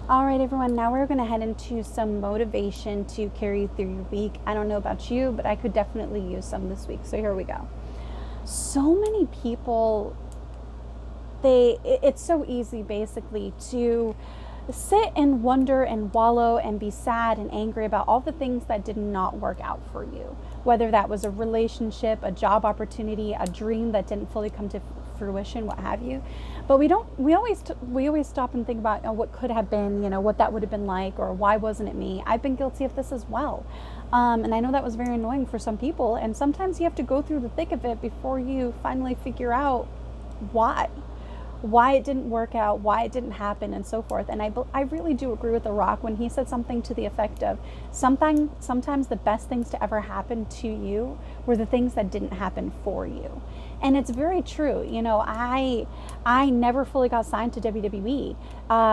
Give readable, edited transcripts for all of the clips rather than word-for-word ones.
All right, everyone, now we're going to head into some motivation to carry you through your week. I don't know about you, but I could definitely use some this week. So here we go. So many people, it's so easy basically to sit and wonder and wallow and be sad and angry about all the things that did not work out for you. Whether that was a relationship, a job opportunity, a dream that didn't fully come to fruition, what have you. But we always stop and think about what could have been, what that would have been like, or why wasn't it me? I've been guilty of this as well. And I know that was very annoying for some people. And sometimes you have to go through the thick of it before you finally figure out why it didn't work out, why it didn't happen, and so forth. And I really do agree with The Rock when he said something to the effect of, sometimes the best things to ever happen to you were the things that didn't happen for you. And it's very true. I never fully got signed to WWE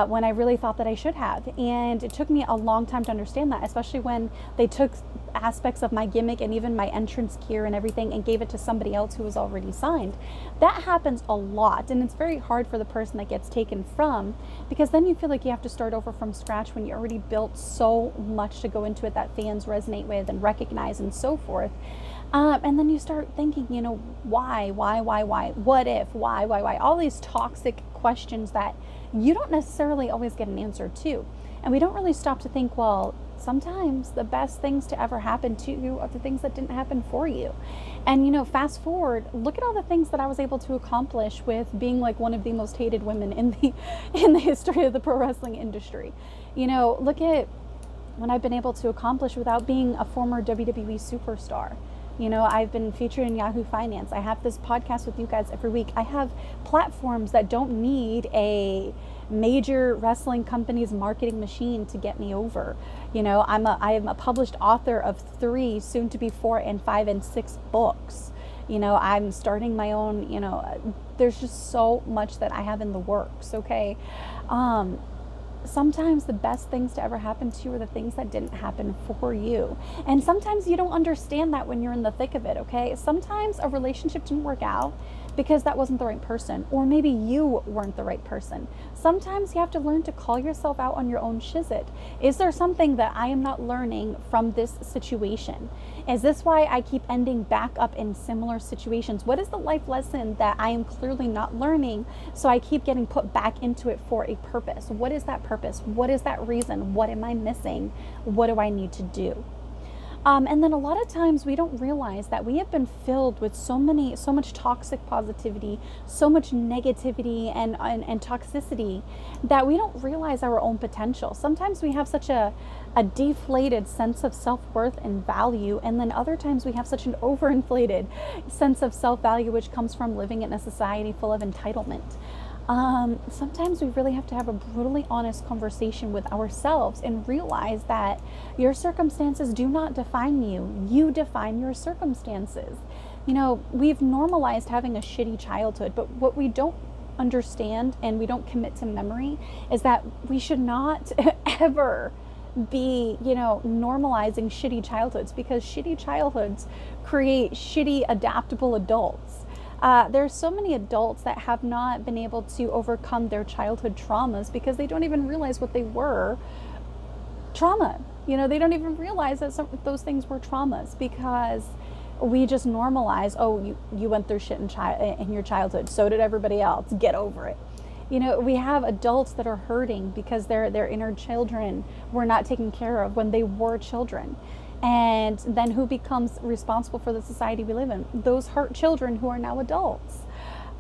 when I really thought that I should have. And it took me a long time to understand that, especially when they took aspects of my gimmick and even my entrance gear and everything and gave it to somebody else who was already signed. That happens a lot, and it's very hard for the person that gets taken from, because then you feel like you have to start over from scratch when you already built so much to go into it that fans resonate with and recognize and so forth. And then you start thinking, why, what if, why, all these toxic questions that you don't necessarily always get an answer to. And we don't really stop to think, well, sometimes the best things to ever happen to you are the things that didn't happen for you. And, fast forward, look at all the things that I was able to accomplish with being like one of the most hated women in the history of the pro wrestling industry. Look at what I've been able to accomplish without being a former WWE superstar. I've been featured in Yahoo Finance. I have this podcast with you guys every week. I have platforms that don't need a major wrestling company's marketing machine to get me over. I am a published author of 3, soon to be 4 and 5 and 6 books. I'm starting my own, there's just so much that I have in the works, okay? Sometimes the best things to ever happen to you are the things that didn't happen for you. And sometimes you don't understand that when you're in the thick of it, okay? Sometimes a relationship didn't work out because that wasn't the right person, or maybe you weren't the right person. Sometimes you have to learn to call yourself out on your own shizit. Is there something that I am not learning from this situation? Is this why I keep ending back up in similar situations? What is the life lesson that I am clearly not learning, so I keep getting put back into it for a purpose? What is that purpose? What is that reason? What am I missing? What do I need to do? And then a lot of times we don't realize that we have been filled with so much toxic positivity, so much negativity and toxicity, that we don't realize our own potential. Sometimes we have such a deflated sense of self-worth and value, and then other times we have such an overinflated sense of self-value, which comes from living in a society full of entitlement. Sometimes we really have to have a brutally honest conversation with ourselves and realize that your circumstances do not define you. You define your circumstances. We've normalized having a shitty childhood, but what we don't understand and we don't commit to memory is that we should not ever be, normalizing shitty childhoods, because shitty childhoods create shitty adaptable adults. There's so many adults that have not been able to overcome their childhood traumas because they don't even realize what they were. Trauma. They don't even realize that those things were traumas, because we just normalize, oh, you went through shit in your childhood. So did everybody else. Get over it. We have adults that are hurting because their inner children were not taken care of when they were children. And then who becomes responsible for the society we live in? Those hurt children who are now adults.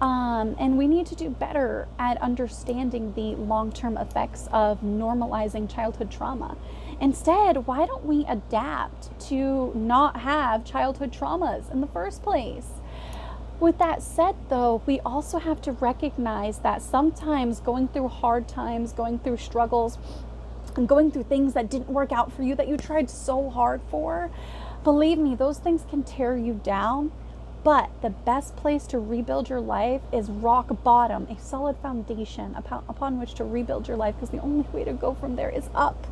And we need to do better at understanding the long-term effects of normalizing childhood trauma. Instead, why don't we adapt to not have childhood traumas in the first place? With that said, though, we also have to recognize that sometimes going through hard times, going through struggles, and going through things that didn't work out for you, that you tried so hard for, believe me, those things can tear you down. But the best place to rebuild your life is rock bottom, a solid foundation upon which to rebuild your life, because the only way to go from there is up.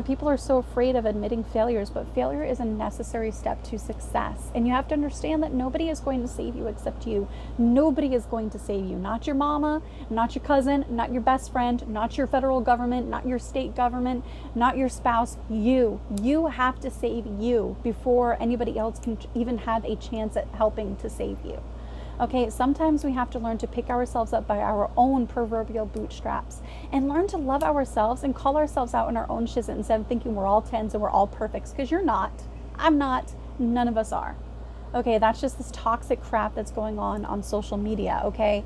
People are so afraid of admitting failures, but failure is a necessary step to success. And you have to understand that nobody is going to save you except you. Nobody is going to save you. Not your mama, not your cousin, not your best friend, not your federal government, not your state government, not your spouse. You have to save you before anybody else can even have a chance at helping to save you. Okay, sometimes we have to learn to pick ourselves up by our own proverbial bootstraps and learn to love ourselves and call ourselves out in our own shit instead of thinking we're all 10s and we're all perfects, because you're not. I'm not. None of us are. Okay, that's just this toxic crap that's going on social media, okay?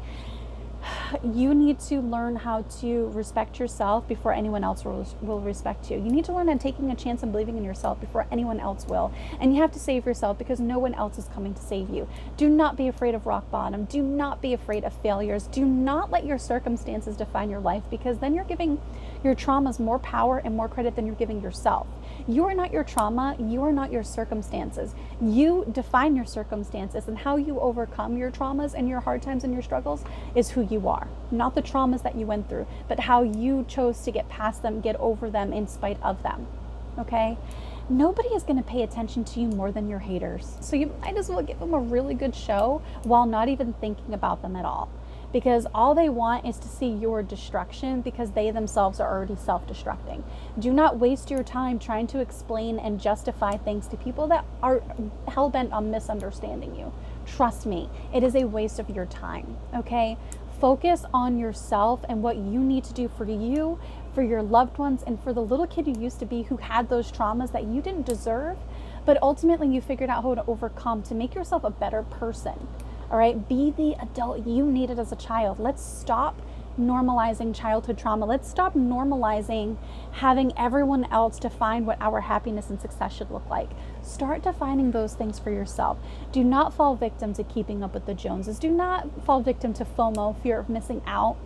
You need to learn how to respect yourself before anyone else will respect you. You need to learn on taking a chance and believing in yourself before anyone else will. And you have to save yourself because no one else is coming to save you. Do not be afraid of rock bottom. Do not be afraid of failures. Do not let your circumstances define your life, because then you're giving your traumas more power and more credit than you're giving yourself. You are not your trauma. You are not your circumstances. You define your circumstances, and how you overcome your traumas and your hard times and your struggles is who you are. Not the traumas that you went through, but how you chose to get past them, get over them in spite of them. Okay? Nobody is going to pay attention to you more than your haters. So you might as well give them a really good show while not even thinking about them at all. Because all they want is to see your destruction, because they themselves are already self-destructing. Do not waste your time trying to explain and justify things to people that are hell-bent on misunderstanding you. Trust me, it is a waste of your time, okay? Focus on yourself and what you need to do for you, for your loved ones, and for the little kid you used to be who had those traumas that you didn't deserve, but ultimately you figured out how to overcome to make yourself a better person. All right, be the adult you needed as a child. Let's stop normalizing childhood trauma. Let's stop normalizing having everyone else define what our happiness and success should look like. Start defining those things for yourself. Do not fall victim to keeping up with the Joneses. Do not fall victim to FOMO, fear of missing out.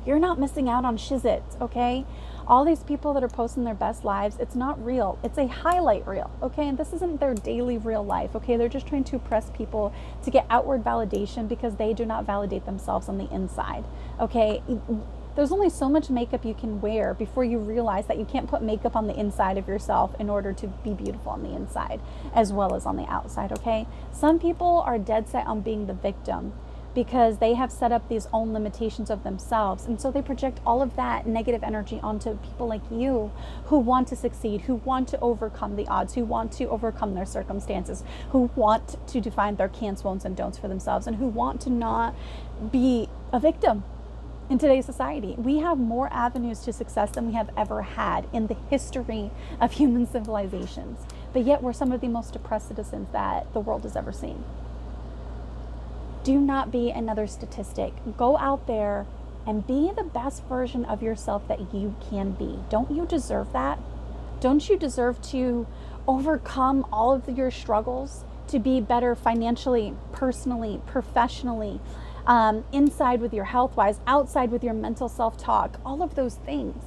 You're not missing out on shizit, okay? All these people that are posting their best lives, it's not real. It's a highlight reel, okay? And this isn't their daily real life, okay? They're just trying to impress people to get outward validation because they do not validate themselves on the inside, okay? There's only so much makeup you can wear before you realize that you can't put makeup on the inside of yourself in order to be beautiful on the inside as well as on the outside, okay? Some people are dead set on being the victim because they have set up these own limitations of themselves. And so they project all of that negative energy onto people like you who want to succeed, who want to overcome the odds, who want to overcome their circumstances, who want to define their can'ts, won'ts, and don'ts for themselves, and who want to not be a victim in today's society. We have more avenues to success than we have ever had in the history of human civilizations. But yet we're some of the most depressed citizens that the world has ever seen. Do not be another statistic. Go out there and be the best version of yourself that you can be. Don't you deserve that? Don't you deserve to overcome all of your struggles, to be better financially, personally, professionally, inside with your health-wise, outside with your mental self-talk, all of those things?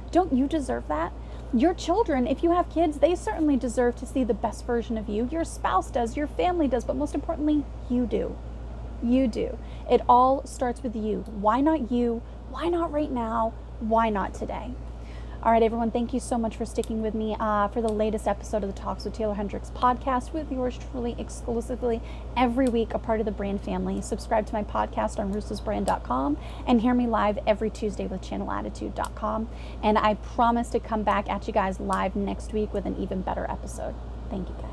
Don't you deserve that? Your children, if you have kids, they certainly deserve to see the best version of you. Your spouse does, your family does, but most importantly, you do. You do. It all starts with you. Why not you? Why not right now? Why not today? All right, everyone, thank you so much for sticking with me for the latest episode of the Talks with Taeler Hendrix podcast with yours truly exclusively every week, a part of the brand family. Subscribe to my podcast on roososbrand.com and hear me live every Tuesday with channelattitude.com. And I promise to come back at you guys live next week with an even better episode. Thank you, guys.